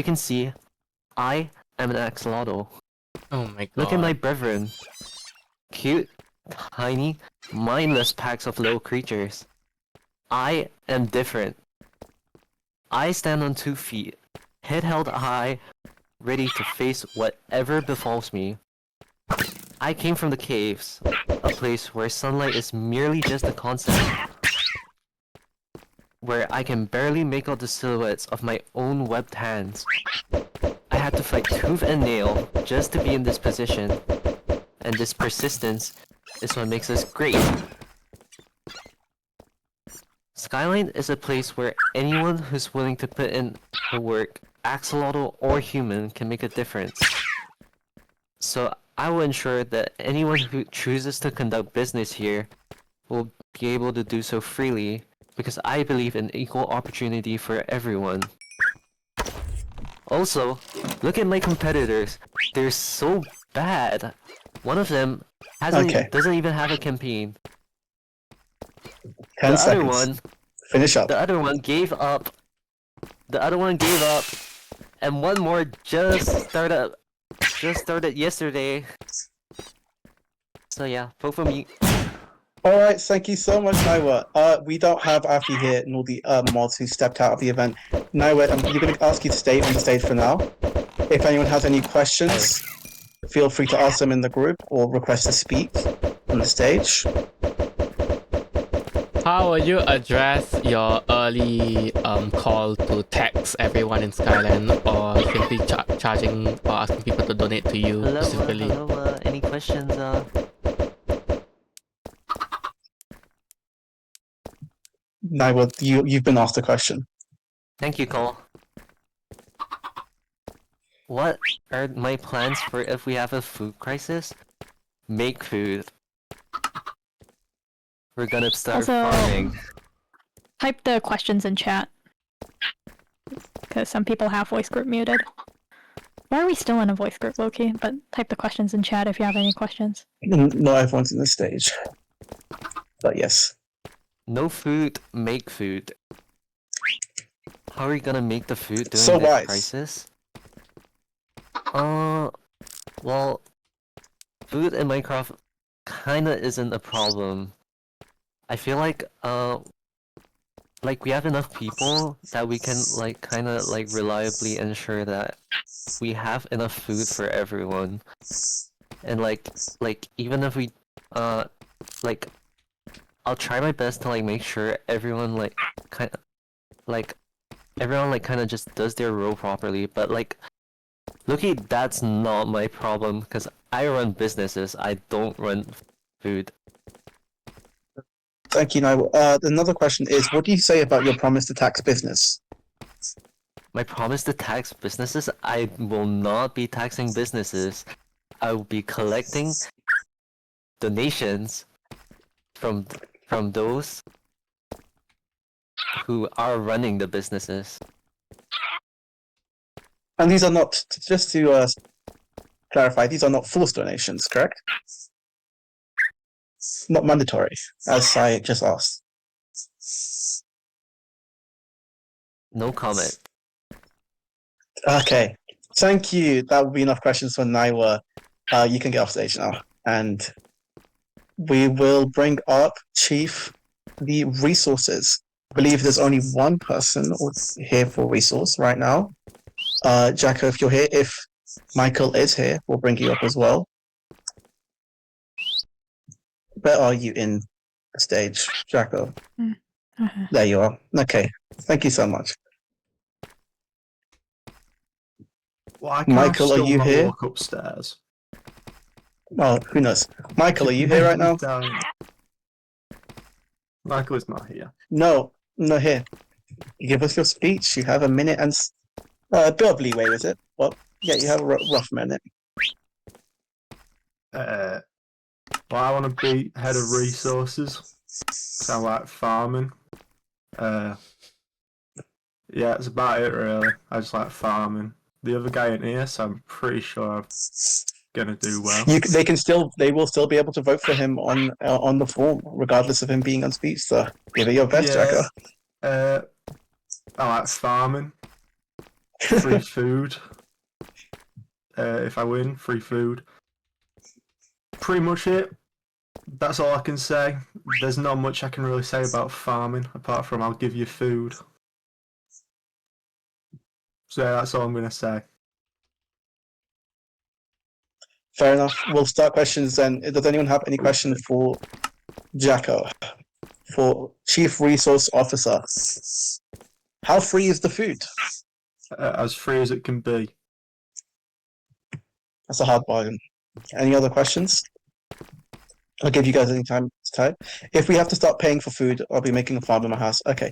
you can see, I am an axolotl. Oh my god. Look at my brethren. Cute, tiny, mindless packs of little creatures. I am different. I stand on 2 feet, head held high, ready to face whatever befalls me. I came from the caves, a place where sunlight is merely just a concept, where I can barely make out the silhouettes of my own webbed hands. I had to fight tooth and nail just to be in this position, and this persistence is what makes us great. Skyline is a place where anyone who's willing to put in the work, axolotl or human, can make a difference. So I will ensure that anyone who chooses to conduct business here will be able to do so freely, because I believe in equal opportunity for everyone. Also, look at my competitors. They're so bad. One of them doesn't even have a campaign. 10 The seconds. other one, Finish up. the other one gave up. The other one gave up, and one more just started yesterday. So yeah, vote for me. Alright, thank you so much, Naiwa. We don't have Afi here, nor the mods who stepped out of the event. Naiwa, I'm going to ask you to stay on the stage for now. If anyone has any questions, feel free to ask them in the group or request to speak on the stage. How will you address your early call to tax everyone in Skyline, or simply charging or asking people to donate to you specifically? Hello, any questions? Naiwa, you've been asked a question. Thank you, Cole. What are my plans for if we have a food crisis? Make food. We're gonna start farming. Type the questions in chat. Because some people have voice group muted. Why are we still in a voice group, Loki? But type the questions in chat if you have any questions. Not everyone's in the stage. But yes. No food, make food. How are we gonna make the food during So this wise. crisis? Well, food in Minecraft kinda isn't a problem. I feel like we have enough people that we can kinda reliably ensure that we have enough food for everyone. And even if we I'll try my best to make sure everyone kinda just does their role properly, but Loki, that's not my problem, because I run businesses, I don't run food. Thank you, Naiwa. Another question is, what do you say about your promise to tax business? My promise to tax businesses? I will not be taxing businesses. I will be collecting donations from those who are running the businesses. And these are not, just to clarify, these are not forced donations, correct? Not mandatory, as I just asked. No comment. Okay, thank you. That would be enough questions for Naiwa. You can get off stage now. And we will bring up Chief the resources. I believe there's only one person here for resource right now. Jacko, if you're here, if Michael is here, we'll bring you up as well. Where are you in the stage, Jacko? There you are. Okay, thank you so much. Well, Michael, are you here? Walk upstairs. Oh, who knows? Michael, are you here right now? Michael is not here. No, here. You give us your speech. You have a minute and a bit of leeway with it. Well, yeah, you have a rough minute. Well, I want to be head of resources. So I like farming. Yeah, that's about it really. I just like farming. The other guy in here, so I'm pretty sure I'm gonna do well. They will still be able to vote for him on the form, regardless of him being on speech. So give it your best, Jacko. I like farming. free food. If I win, free food. Pretty much it. That's all I can say. There's not much I can really say about farming, apart from I'll give you food. So yeah, that's all I'm going to say. Fair enough. We'll start questions then. Does anyone have any questions for Jacko? For Chief Resource Officer? How free is the food? As free as it can be. That's a hard bargain. Any other questions? I'll give you guys any time to type. If we have to start paying for food, I'll be making a farm in my house. Okay.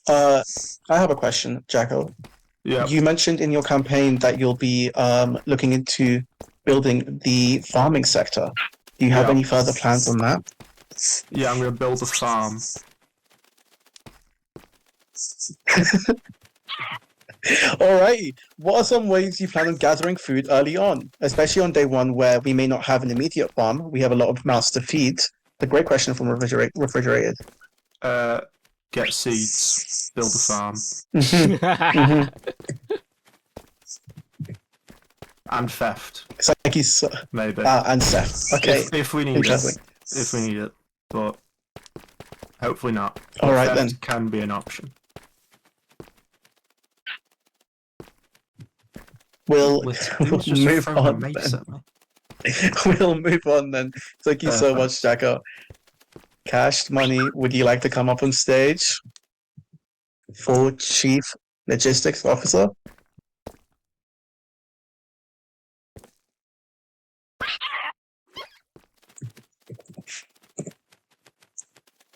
I have a question, Jacko. Yeah. You mentioned in your campaign that you'll be looking into building the farming sector. Do you have any further plans on that? Yeah, I'm going to build a farm. Alrighty. What are some ways you plan on gathering food early on, especially on day one where we may not have an immediate farm? We have a lot of mouths to feed. The great question from Refrigerated. Get seeds. Build a farm. And theft. Thank you, Maybe. and Seth. Okay. If we need Interesting. it. If we need it. But hopefully not. All right, theft then. Can be an option. We'll Just move throw my on mace then. at me. We'll move on then. Thank you so much, Jacko. Cash Money, would you like to come up on stage for Chief Logistics Officer?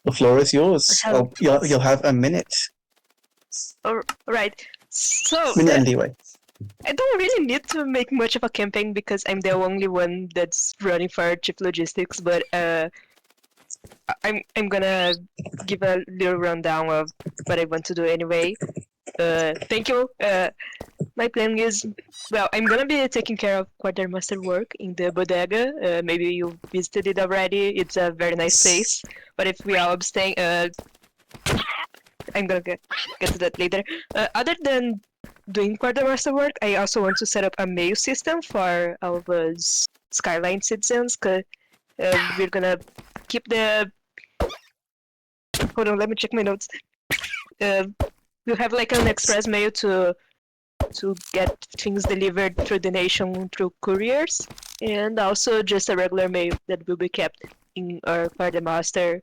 The floor is yours. Hello. Oh, you'll have a minute. All right. So Minute and leeway. I don't really need to make much of a campaign because I'm the only one that's running for chief logistics. But I'm gonna give a little rundown of what I want to do anyway. Thank you. My plan is, well, I'm gonna be taking care of quartermaster work in the bodega. Maybe you visited it already. It's a very nice place. But if we are staying, I'm gonna get to that later. Other than doing quartermaster work, I also want to set up a mail system for all of us Skyline citizens. Cause we're gonna keep the. Hold on, let me check my notes. We have like an express mail to get things delivered through the nation through couriers, and also just a regular mail that will be kept in our quartermaster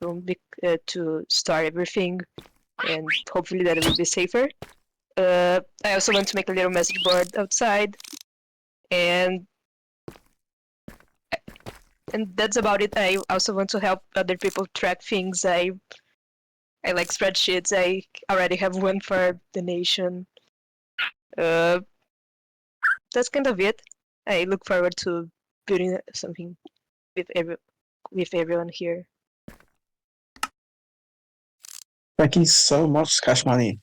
room to store everything, and hopefully that will be safer. I also want to make a little message board outside, and that's about it. I also want to help other people track things. I like spreadsheets. I already have one for the nation. That's kind of it. I look forward to building something with everyone here. Thank you so much, Cash Money.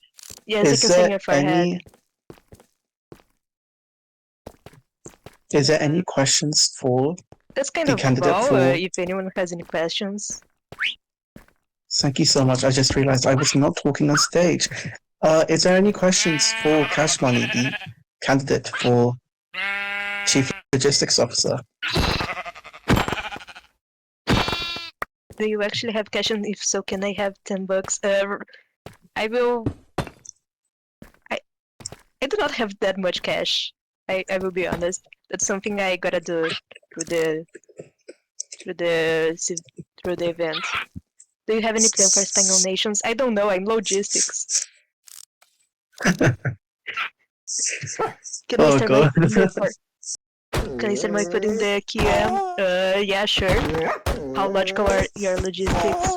Yes, you can sing your forehead. Is there any questions for That's kind the of candidate all. for? If anyone has any questions. Thank you so much. I just realized I was not talking on stage. Is there any questions for Cash Money, the candidate for Chief Logistics Officer? Do you actually have cash? And if so, can I have $10? I will. I do not have that much cash. I will be honest. That's something I gotta do through the event. Do you have any plan for Spangled Nations? I don't know. I'm logistics. Can I start by putting the QM? Yeah, sure. How logical are your logistics?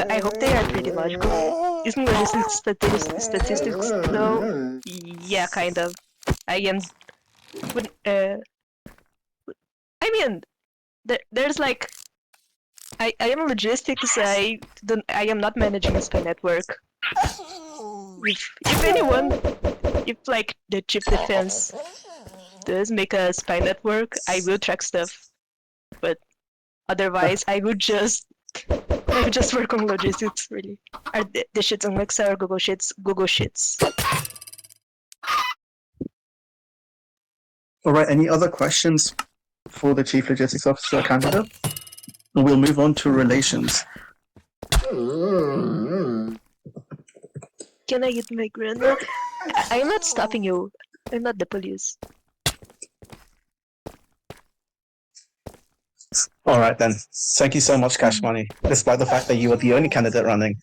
I hope they are pretty logical. Isn't logistics statistics though? Yeah, kind of. I am. I mean, there's like. I am logistics. I am not managing a spy network. If anyone, if like the chief defense does make a spy network, I will track stuff. But otherwise, I would just I just work on logistics, really. Are the shits on Alexa or Google Sheets? Google Sheets. All right. Any other questions for the Chief Logistics Officer candidate? We'll move on to relations. Can I get my grandma? I'm not stopping you. I'm not the police. All right then. Thank you so much, Cash Money. Despite the fact that you are the only candidate running.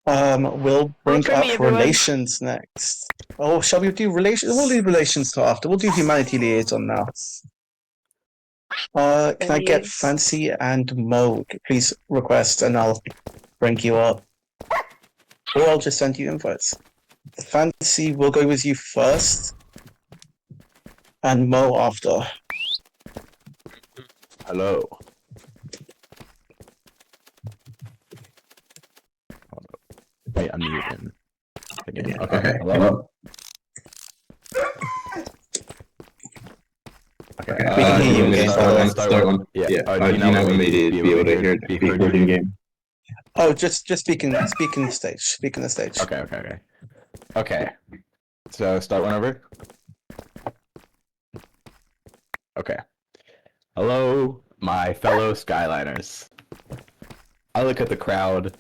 We'll bring for me, up everyone. relations next. Oh, shall we do relations? We'll do relations till after. We'll do humanity liaison now. Can I get Yes. Fancy and Mo? Please request, and I'll bring you up. Or I'll just send you invites. Fancy, we'll go with you first, and Mo after. Hello. Wait, I'm muting. Again. Okay. Hello. Okay. We can hear you again, by the way. Start one. Yeah. Do you know what we need to be able to hear be heard in game? Oh, just speaking stage. Speaking the stage. Okay. So start whenever. Okay. Hello, my fellow Skyliners. I look at the crowd,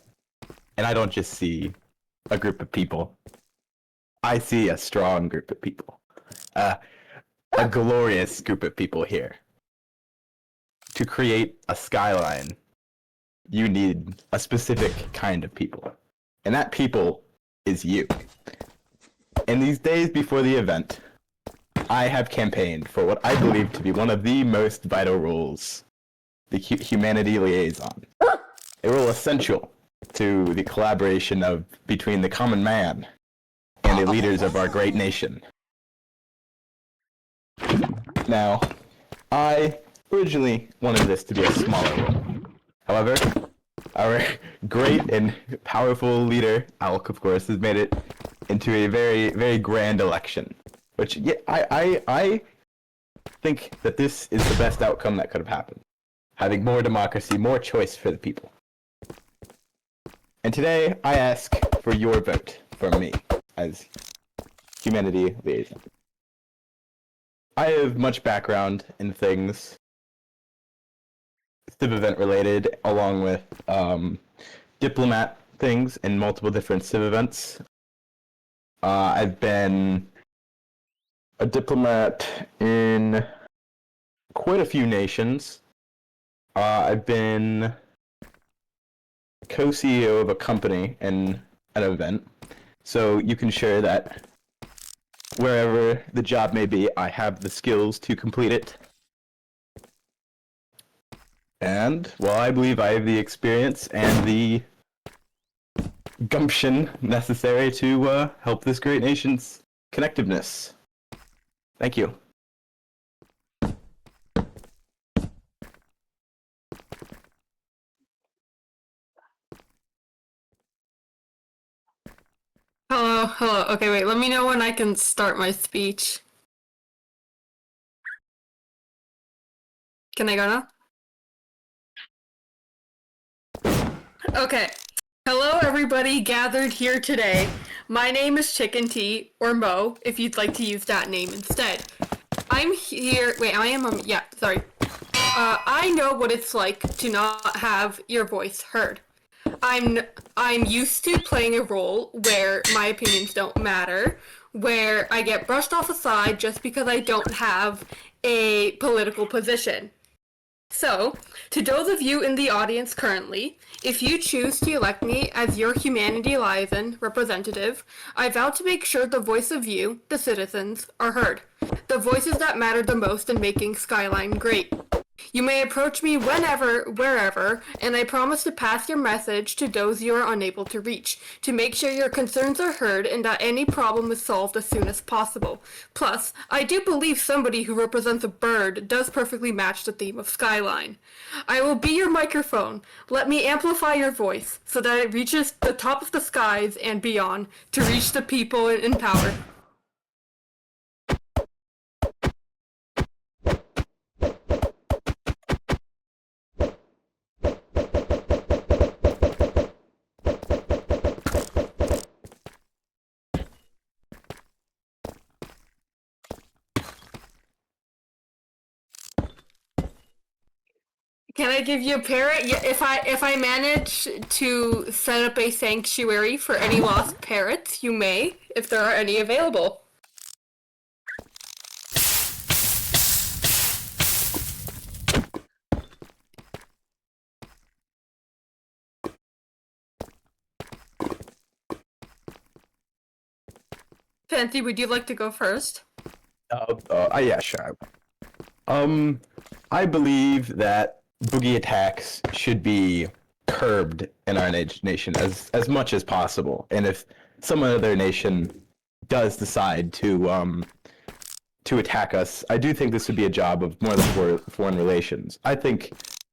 and I don't just see a group of people. I see a strong group of people. A glorious group of people here. To create a skyline, you need a specific kind of people. And that people is you. In these days before the event, I have campaigned for what I believe to be one of the most vital roles, the humanity liaison. A role essential to the collaboration between the common man and the leaders of our great nation. Now, I originally wanted this to be a smaller role. However, our great and powerful leader, Alk, of course, has made it into a very, very grand election. Which, yeah, I think that this is the best outcome that could have happened. Having more democracy, more choice for the people. And today, I ask for your vote from me as humanity liaison. I have much background in things civ event related, along with diplomat things in multiple different civ events. I've been a diplomat in quite a few nations. I've been co-CEO of a company in an event, so you can share that wherever the job may be, I have the skills to complete it. And, well, I believe I have the experience and the gumption necessary to help this great nation's connectiveness. Thank you. Hello. Okay, wait, let me know when I can start my speech. Can I go now? Okay. Hello, everybody gathered here today. My name is Chicken Tea, or Mo, if you'd like to use that name instead. I'm here. Wait, yeah, sorry. I know what it's like to not have your voice heard. I'm used to playing a role where my opinions don't matter, where I get brushed off aside just because I don't have a political position. So, to those of you in the audience currently, if you choose to elect me as your humanity liaison representative, I vow to make sure the voice of you, the citizens, are heard. The voices that matter the most in making Skyline great. You may approach me whenever, wherever, and I promise to pass your message to those you are unable to reach, to make sure your concerns are heard and that any problem is solved as soon as possible. Plus, I do believe somebody who represents a bird does perfectly match the theme of Skyline. I will be your microphone. Let me amplify your voice so that it reaches the top of the skies and beyond to reach the people in power. Can I give you a parrot? Yeah, if I manage to set up a sanctuary for any lost parrots, you may, if there are any available. Fancy, would you like to go first? Yeah, sure. I believe that boogie attacks should be curbed in our nation as much as possible. And if some other nation does decide to attack us, I do think this would be a job of more than foreign relations. I think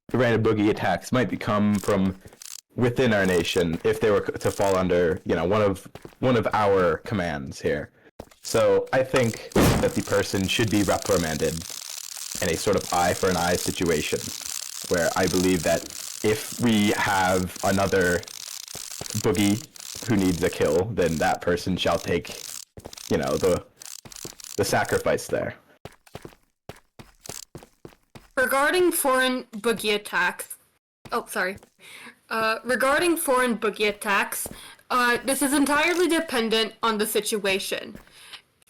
the random boogie attacks might become from within our nation if they were to fall under, one of our commands here. So I think that the person should be reprimanded in a sort of eye for an eye situation, where I believe that if we have another boogie who needs a kill, then that person shall take, the sacrifice there. Regarding foreign boogie attacks, this is entirely dependent on the situation.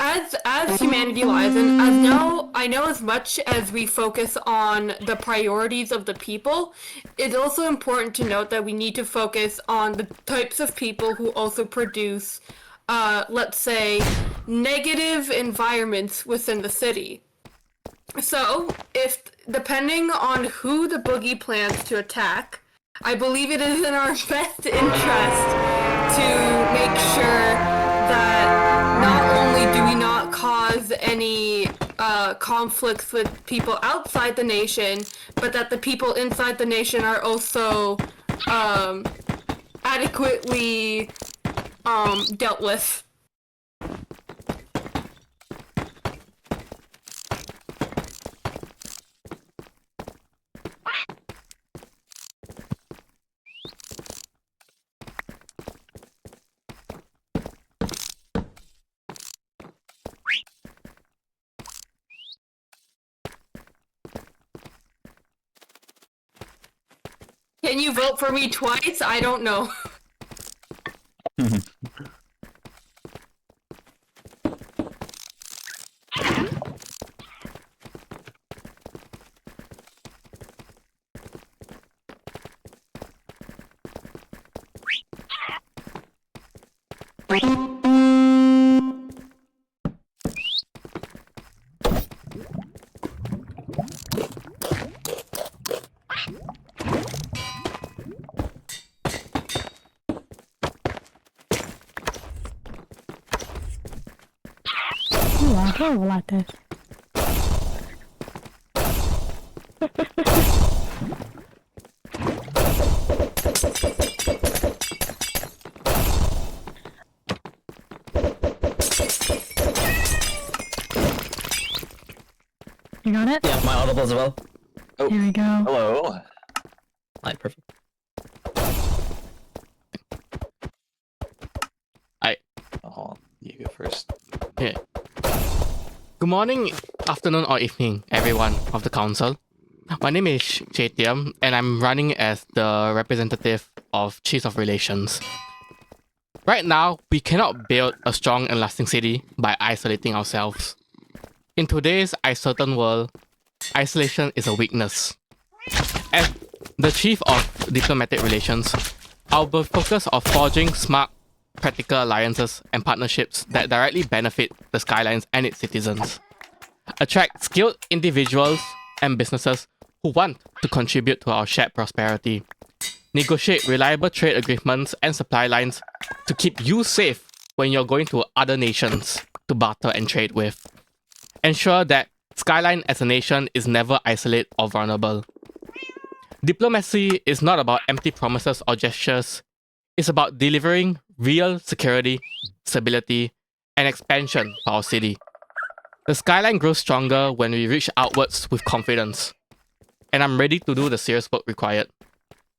As humanity lies, and I know as much as we focus on the priorities of the people, it's also important to note that we need to focus on the types of people who also produce, let's say, negative environments within the city. So, depending on who the boogie plans to attack, I believe it is in our best interest to make sure that not only do we not cause any conflicts with people outside the nation, but that the people inside the nation are also adequately dealt with. Can you vote for me twice? I don't know. You are horrible at this. You got it? Yeah, my audible as well. Oh, Here we go. hello. Hi, perfect. Hold on. You go first. Okay. Good morning, afternoon, or evening, everyone of the council. My name is Chaitiam, and I'm running as the representative of Chiefs of Relations. Right now, we cannot build a strong and lasting city by isolating ourselves. In today's uncertain world, isolation is a weakness. As the Chief of Diplomatic Relations, I'll be focused on forging smart, practical alliances and partnerships that directly benefit the Skylines and its citizens. Attract skilled individuals and businesses who want to contribute to our shared prosperity. Negotiate reliable trade agreements and supply lines to keep you safe when you're going to other nations to barter and trade with. Ensure that Skyline as a nation is never isolated or vulnerable. Diplomacy is not about empty promises or gestures. It's about delivering real security, stability, and expansion for our city. The Skyline grows stronger when we reach outwards with confidence. And I'm ready to do the serious work required.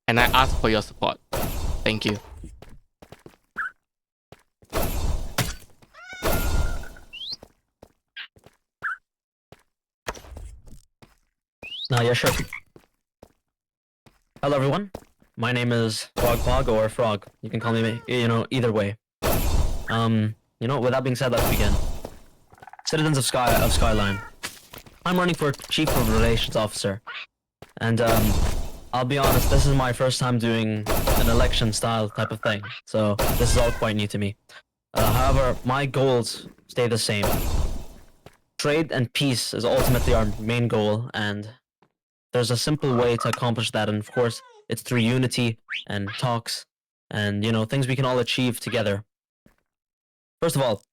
And I ask for your support. Thank you. No, yeah, sure. Hello, everyone. My name is Frog or Frog. You can call me, either way. With that being said, let's begin. Citizens of Skyline. I'm running for Chief of Relations Officer. And, I'll be honest, this is my first time doing an election style type of thing. So, this is all quite new to me. However, my goals stay the same. Trade and peace is ultimately our main goal, and there's a simple way to accomplish that, and of course, it's through unity and talks and, things we can all achieve together. First of all,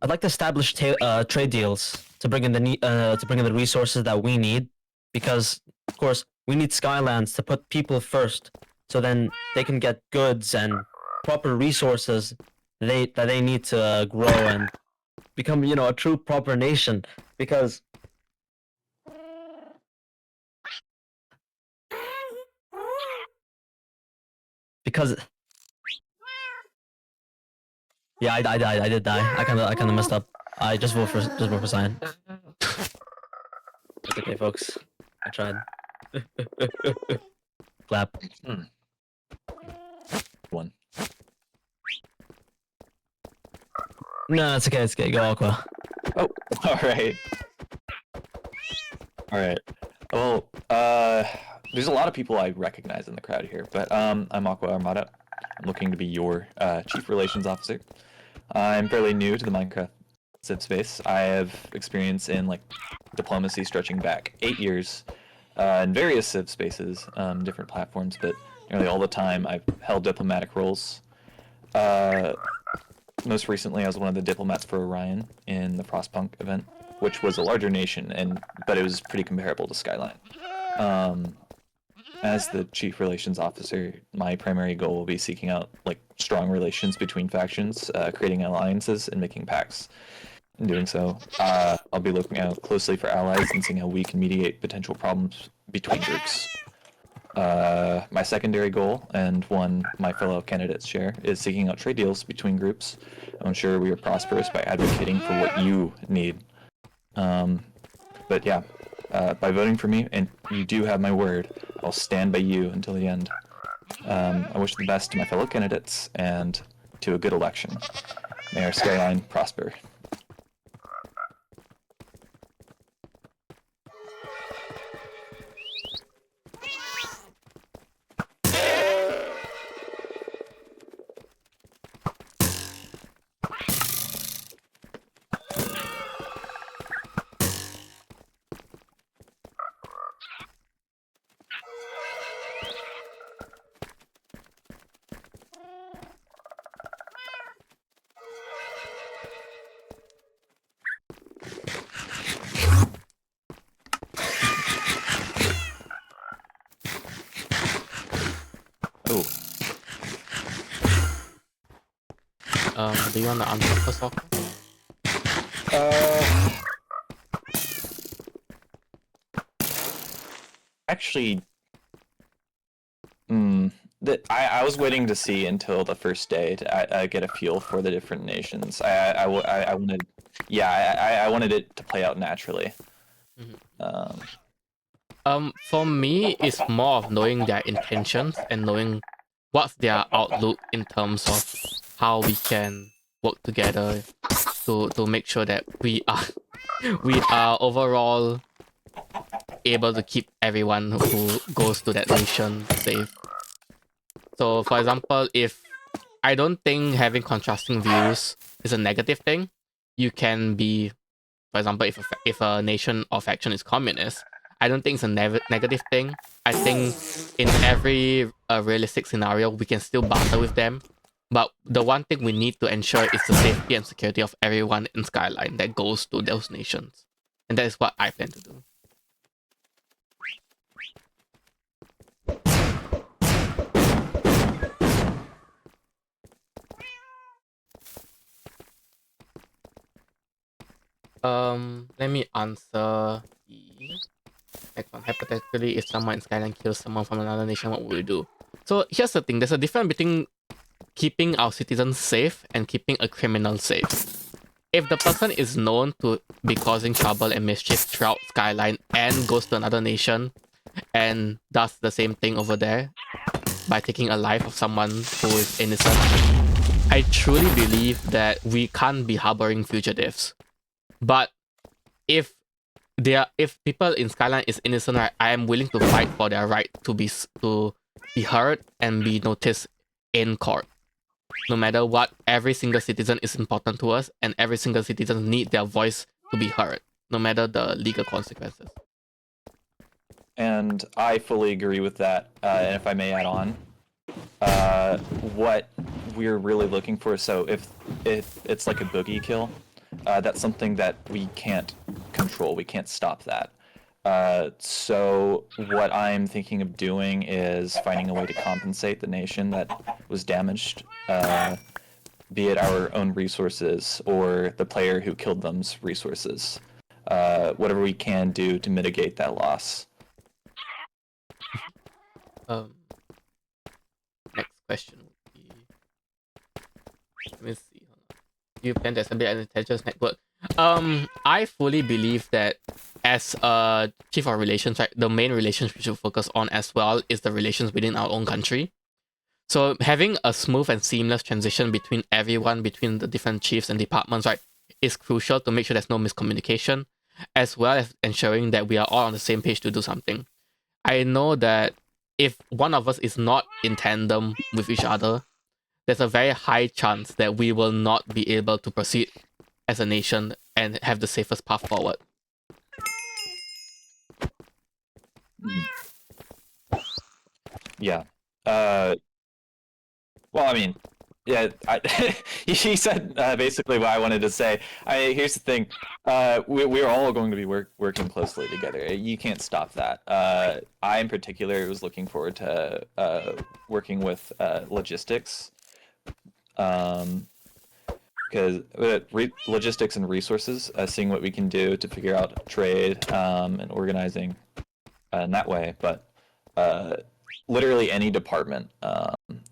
I'd like to establish trade deals to bring in the resources that we need, because, of course, we need Skylands to put people first, so then they can get goods and proper resources that they need to grow and become, a true proper nation. Because yeah, I did die. I kind of messed up. I just vote for Cyan. It's okay, folks. I tried. Clap. One. No, it's okay. It's okay. Go Aqua. Oh, all right. All right. Well, there's a lot of people I recognize in the crowd here, but I'm Aqua Armada. I'm looking to be your Chief Relations Officer. I'm fairly new to the Minecraft civ space. I have experience in diplomacy stretching back 8 years in various civ spaces, different platforms, but nearly all the time I've held diplomatic roles. Most recently, I was one of the diplomats for Orion in the Frostpunk event, which was a larger nation, but it was pretty comparable to Skyline. As the Chief Relations Officer, my primary goal will be seeking out strong relations between factions, creating alliances, and making pacts. In doing so, I'll be looking out closely for allies and seeing how we can mediate potential problems between groups. My secondary goal, and one my fellow candidates share, is seeking out trade deals between groups to ensure we are prosperous by advocating for what you need. But yeah, by voting for me, and you do have my word, I'll stand by you until the end. I wish the best to my fellow candidates and to a good election. May our Skyline prosper. Do you want to answer first, Aqua? Actually, I was waiting to see until the first day to get a feel for the different nations. I wanted, yeah, I wanted it to play out naturally. For me, it's more of knowing their intentions and knowing what's their outlook in terms of how we can work together to make sure that we are overall able to keep everyone who goes to that nation safe. So, for example, if I don't think having contrasting views is a negative thing, you can be, for example, if a nation or faction is communist, I don't think it's a negative thing. I think in every realistic scenario, we can still battle with them. But the one thing we need to ensure is the safety and security of everyone in Skyline that goes to those nations. And that is what I plan to do. Let me answer the next one. Hypothetically, if someone in Skyline kills someone from another nation, what would we do? So here's the thing. There's a difference between keeping our citizens safe and keeping a criminal safe. If the person is known to be causing trouble and mischief throughout Skyline and goes to another nation, and does the same thing over there by taking a life of someone who is innocent, I truly believe that we can't be harboring fugitives. But if people in Skyline is innocent, right, I am willing to fight for their right to be heard and be noticed in court. No matter what, every single citizen is important to us, and every single citizen need their voice to be heard, no matter the legal consequences. And I fully agree with that. And if I may add on, what we're really looking for, so if it's like a boogie kill, that's something that we can't control. We can't stop that. So what I'm thinking of doing is finding a way to compensate the nation that was damaged, be it our own resources or the player who killed them's resources. Whatever we can do to mitigate that loss. Next question would be, let me see. You plan to establish an intelligence network. I fully believe that as a chief of relations, right, the main relations we should focus on as well is the relations within our own country. So having a smooth and seamless transition between everyone, between the different chiefs and departments, right, is crucial to make sure there's no miscommunication, as well as ensuring that we are all on the same page to do something. I know that if one of us is not in tandem with each other, there's a very high chance that we will not be able to proceed as a nation and have the safest path forward. Yeah. Well, I mean, yeah. He said basically what I wanted to say. Here's the thing. We're all going to be working closely together. You can't stop that. I, in particular, was looking forward to working with logistics. Because logistics and resources, seeing what we can do to figure out trade and organizing in that way. But literally any department,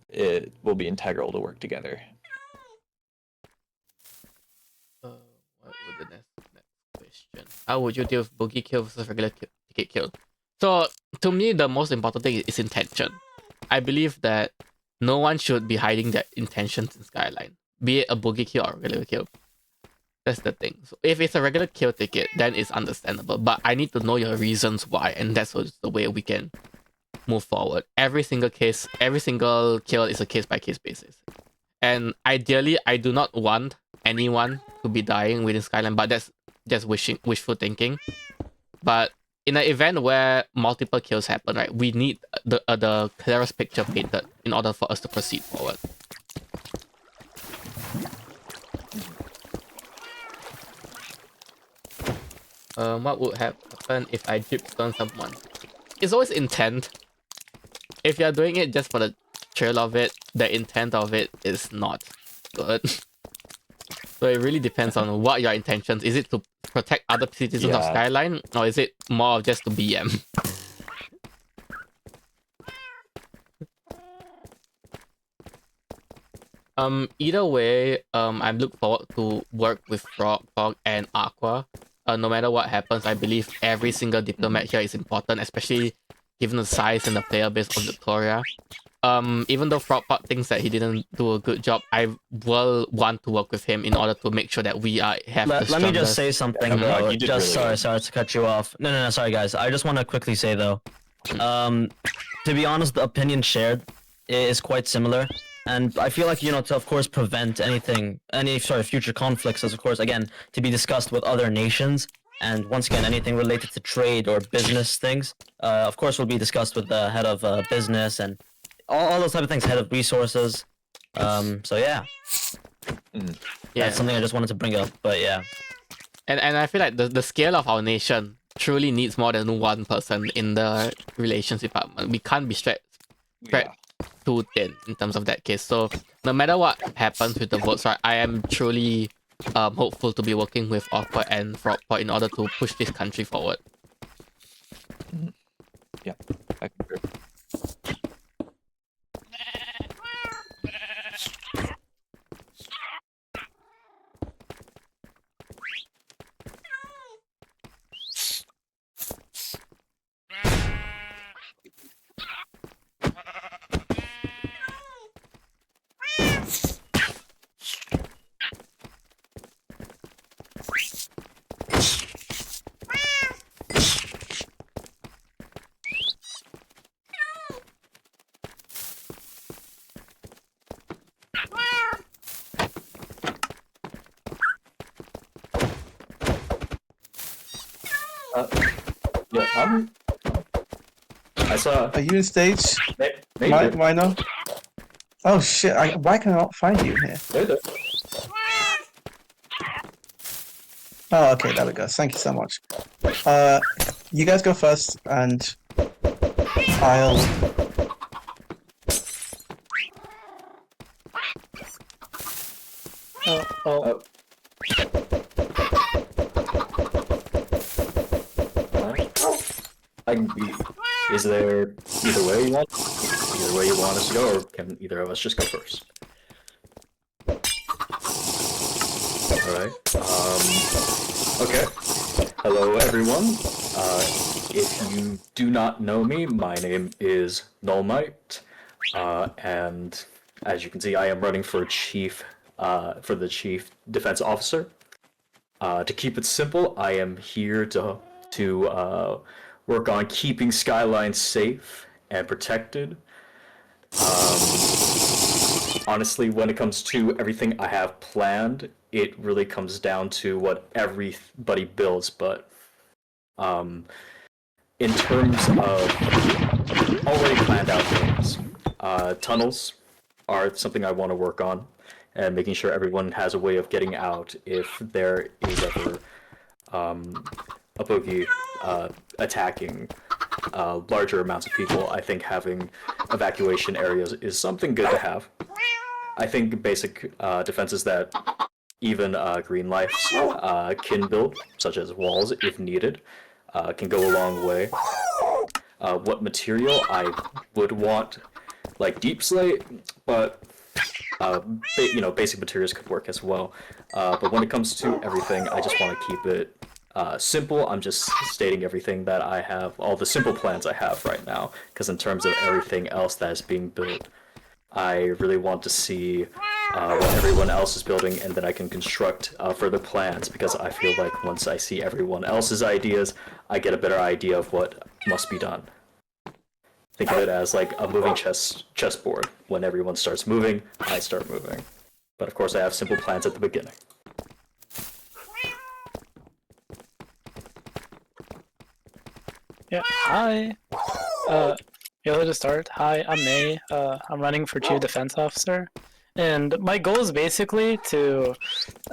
it will be integral to work together. What would the next question? How would you deal with boogie kill versus regular ticket kill? So to me, the most important thing is intention. I believe that no one should be hiding their intentions in Skyline, be it a boogie kill or a regular kill. That's the thing. So if it's a regular kill ticket, then it's understandable. But I need to know your reasons why, and that's the way we can move forward. Every single case, every single kill is a case-by-case basis. And ideally, I do not want anyone to be dying within Skyline, but that's just wishful thinking. But in an event where multiple kills happen, right, we need the clearest picture painted in order for us to proceed forward. What would happen if I drip stun someone? It's always intent. If you're doing it just for the thrill of it, the intent of it is not good. So it really depends on what your intentions. Is it to protect other citizens of Skyline, or is it more of just to BM? Either way, I look forward to work with Frog and Aqua. No matter what happens, I believe every single diplomat here is important, especially given the size and the player base of Victoria. Even though Frogpot thinks that he didn't do a good job, I will want to work with him in order to make sure that we have the strongest... Let me just say something, though. Just really sorry to cut you off. No, sorry, guys. I just want to quickly say, though. To be honest, the opinion shared is quite similar. And I feel like, you know, to, of course, prevent any future conflicts is, of course, again, to be discussed with other nations. And once again, anything related to trade or business things, of course, will be discussed with the head of business and all those type of things, head of resources. So yeah. That's something I just wanted to bring up, but yeah. And I feel like the scale of our nation truly needs more than one person in the relations department. We can't be spread too thin in terms of that case. So no matter what happens with the votes, right, I am truly hopeful to be working with Aqua and Frogpot in order to push this country forward. Yeah, I agree. Yeah, I saw. Are you in stage? Maybe. Why not? Oh shit! Why can I not find you here? Maybe. Oh, okay, there we go. Thank you so much. You guys go first, and I'll. Oh. I can be. Is there either way you want? Either way you want us to go, or can either of us just go first? Alright. Okay. Hello, everyone. If you do not know me, my name is Nullmite, and as you can see, I am running for the chief defense officer. To keep it simple, I am here to work on keeping Skyline safe and protected. Honestly, when it comes to everything I have planned, it really comes down to what everybody builds, but in terms of already planned out things, tunnels are something I want to work on, and making sure everyone has a way of getting out if there is ever a bogey attacking larger amounts of people. I think having evacuation areas is something good to have. I think basic defenses that even green lights can build, such as walls if needed, can go a long way. What material I would want, like deep slate, but basic materials could work as well. But when it comes to everything, I just want to keep it simple. I'm just stating everything that I have, all the simple plans I have right now, because in terms of everything else that is being built, I really want to see what everyone else is building, and then I can construct further plans, because I feel like once I see everyone else's ideas, I get a better idea of what must be done. Think of it as like a moving chessboard. When everyone starts moving, I start moving. But of course I have simple plans at the beginning. Yeah, hi. To start. Hi, I'm May. I'm running for Chief Defense Officer. And my goal is basically to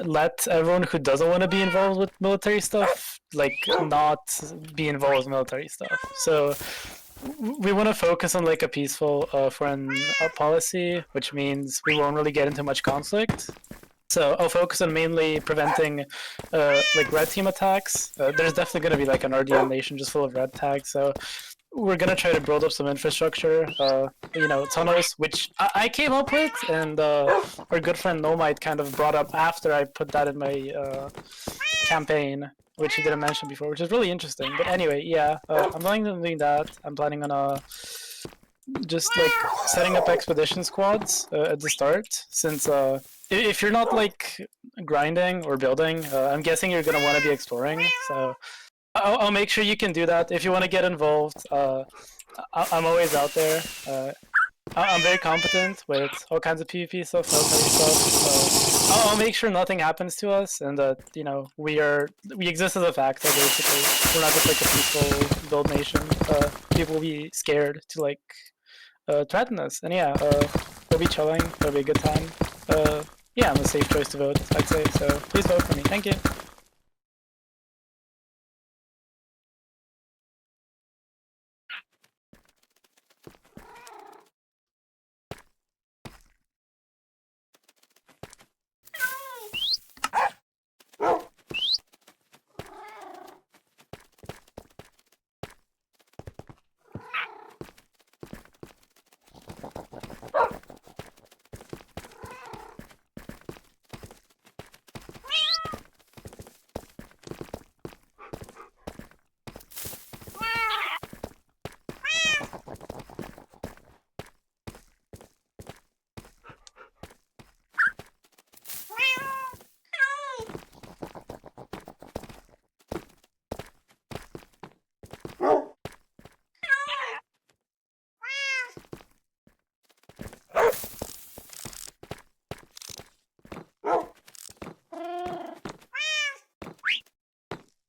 let everyone who doesn't want to be involved with military stuff, like, not be involved with military stuff. So we want to focus on like a peaceful foreign policy, which means we won't really get into much conflict. So I'll focus on mainly preventing like red team attacks. There's definitely going to be like an RDM nation just full of red tags. So we're going to try to build up some infrastructure, tunnels, which I came up with, and our good friend Nomite kind of brought up after I put that in my campaign, which he didn't mention before, which is really interesting. But anyway, yeah, I'm planning on doing that. I'm planning on just like setting up expedition squads at the start, since if you're not like grinding or building, I'm guessing you're gonna want to be exploring. So I'll make sure you can do that if you want to get involved. I'm always out there. I'm very competent with all kinds of PvP stuff, military stuff. I'll make sure nothing happens to us, and that we exist as a factor. Basically, we're not just like a peaceful build nation. People will be scared to like threaten us, and yeah, we'll be chilling. It'll be a good time. Yeah, I'm a safe choice to vote, I'd say. So please vote for me. Thank you.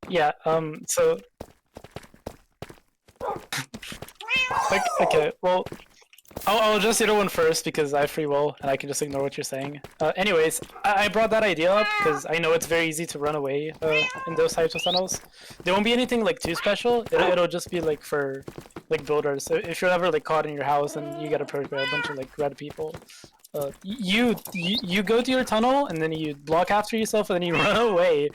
Yeah, so Okay, well, I'll just hit one first because I have free will and I can just ignore what you're saying. Anyways, I brought that idea up because I know it's very easy to run away in those types of tunnels. There won't be anything like too special. It'll just be like for like builders. So if you're ever like caught in your house and you get approached by a bunch of like red people, you go to your tunnel and then you block after yourself and then you run away.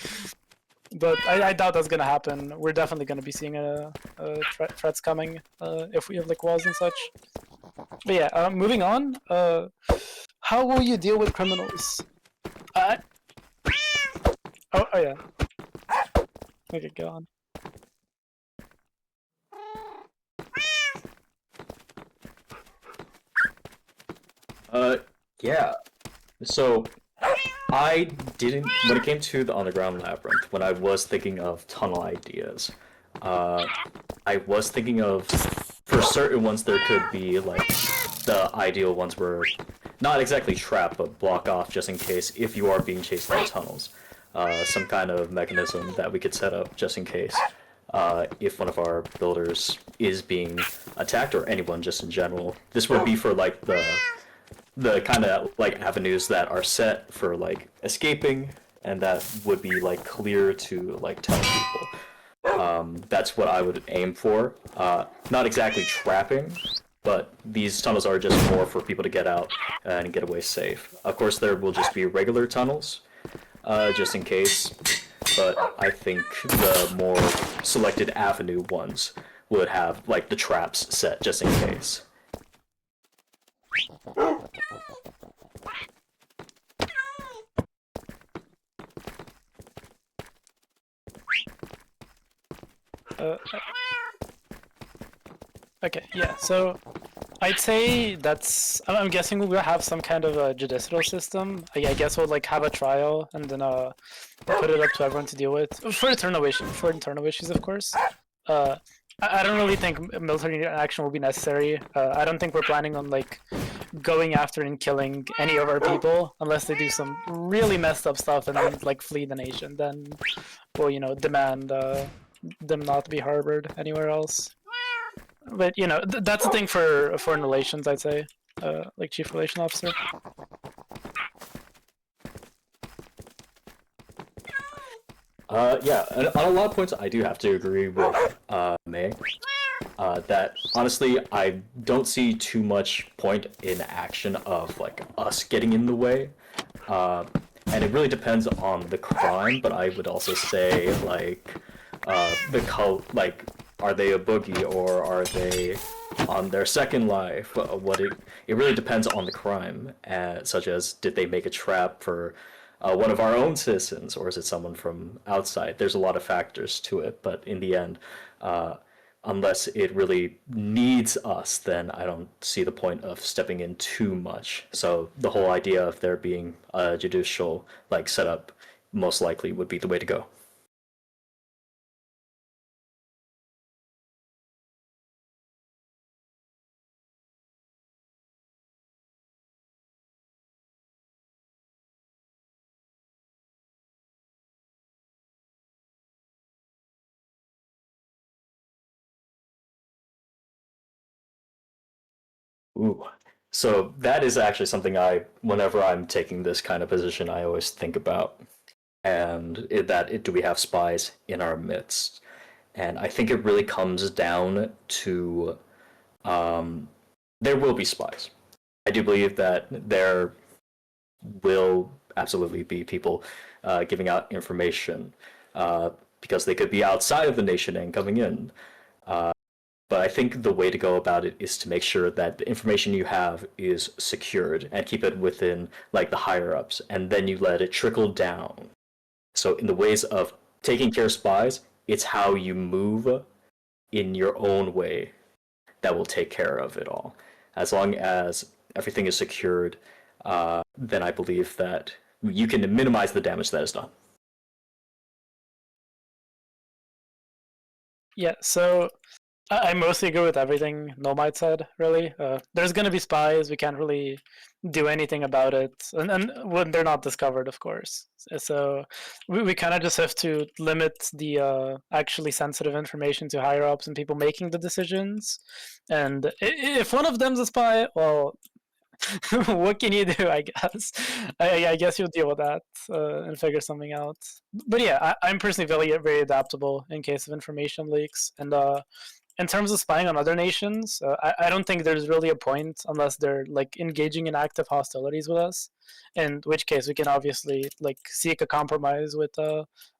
But I doubt that's gonna happen. We're definitely gonna be seeing threats coming if we have like walls and such. But yeah, moving on. How will you deal with criminals? Oh yeah. Okay, go on. Yeah. So I didn't when it came to the underground labyrinth, when I was thinking of tunnel ideas, I was thinking of for certain ones there could be like the ideal ones were not exactly trap but block off just in case if you are being chased by tunnels. Some kind of mechanism that we could set up just in case if one of our builders is being attacked or anyone just in general. This would be for like the kind of like avenues that are set for like escaping and that would be like clear to like tell people. That's what I would aim for. Not exactly trapping, but these tunnels are just more for people to get out and get away safe. Of course, there will just be regular tunnels, just in case, but I think the more selected avenue ones would have like the traps set just in case. Okay, yeah, so I'd say that's... I'm guessing we'll have some kind of a judicial system. I guess we'll like have a trial and then put it up to everyone to deal with. For internal issues, of course. I don't really think military action will be necessary. I don't think we're planning on like going after and killing any of our people unless they do some really messed up stuff and then like flee the nation. Then we'll, you know, demand them not to be harbored anywhere else. But you know, that's the thing for foreign relations, I'd say, like chief relation officer. Yeah, on a lot of points I do have to agree with May. That honestly, I don't see too much point in action of like us getting in the way. And it really depends on the crime, but I would also say like like are they a boogie or are they on their second life? It really depends on the crime, such as did they make a trap for one of our own citizens or is it someone from outside? There's a lot of factors to it, but in the end, unless it really needs us, then I don't see the point of stepping in too much. So the whole idea of there being a judicial like setup most likely would be the way to go. Ooh. So that is actually something whenever I'm taking this kind of position, I always think about. And do we have spies in our midst? And I think it really comes down to there will be spies. I do believe that there will absolutely be people giving out information because they could be outside of the nation and coming in. But I think the way to go about it is to make sure that the information you have is secured and keep it within like the higher ups, and then you let it trickle down. So in the ways of taking care of spies, it's how you move in your own way that will take care of it all. As long as everything is secured, then I believe that you can minimize the damage that is done. Yeah, so I mostly agree with everything Nomite said, really. There's going to be spies. We can't really do anything about it. And when they're not discovered, of course. So we kind of just have to limit the actually sensitive information to higher ups and people making the decisions. And if one of them's a spy, well, what can you do? I guess. I guess you'll deal with that and figure something out. But yeah, I'm personally very adaptable in case of information leaks. And in terms of spying on other nations, I don't think there's really a point unless they're like engaging in active hostilities with us. In which case, we can obviously like seek a compromise with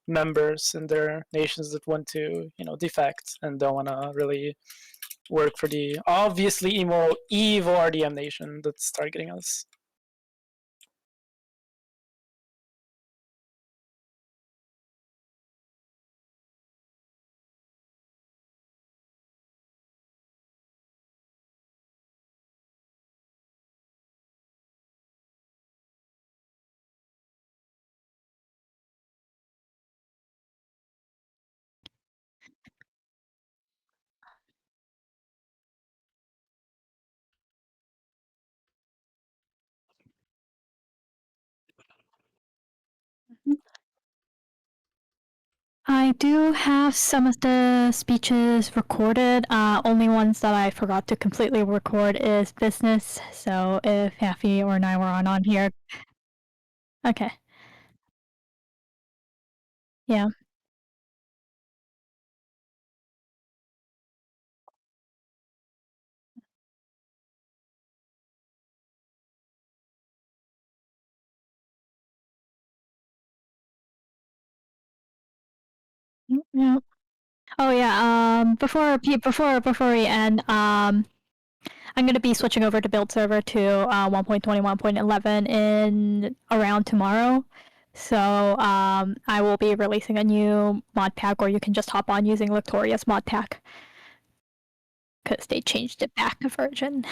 members in their nations that want to, defect and don't want to really work for the obviously evil RDM nation that's targeting us. I do have some of the speeches recorded. Only ones that I forgot to completely record is business. So if Happy or I were on here. Okay. Yeah. Yeah. Oh yeah. Before we end, I'm going to be switching over to build server to 1.21.11 in around tomorrow. So I will be releasing a new mod pack, or you can just hop on using Victoria's mod pack because they changed it back a version.